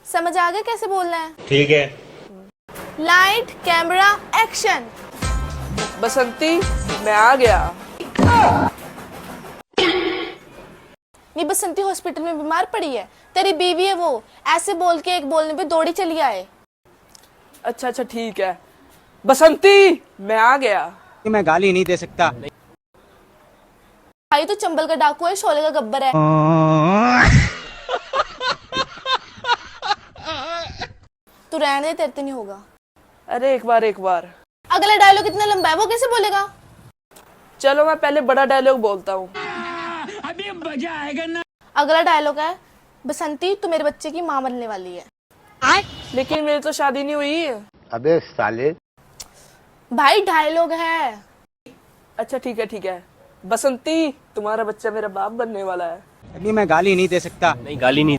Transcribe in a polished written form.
समझ आ गया कैसे बोलना है? ठीक है। Light camera action. बसंती मैं आ गया। ये बसंती हॉस्पिटल में बीमार पड़ी है, तेरी बीवी है वो। ऐसे बोल के एक बोलने पे दौड़ी चली आए। अच्छा अच्छा ठीक है। बसंती मैं आ गया। मैं गाली नहीं दे सकता। भाई तो चंबल का डाकू है, शोले का गब्बर है। तू रहने दे, तेरे से नहीं होगा। अरे एक बार अगला डायलॉग इतना लंबा है, वो कैसे बोलेगा? चलो मैं पहले बड़ा डायलॉग बोलता हूँ। अभी मजा आएगा ना। अगला डायलॉग है, बसंती तू मेरे बच्चे की माँ बनने वाली है। लेकिन मेरी तो शादी नहीं हुई। अबे साले। भाई डायलॉग है। अच्छा ठीक है। बसंती तुम्हारा बच्चा मेरा बाप बनने वाला है। अभी मैं गाली नहीं दे सकता। नहीं गाली नहीं।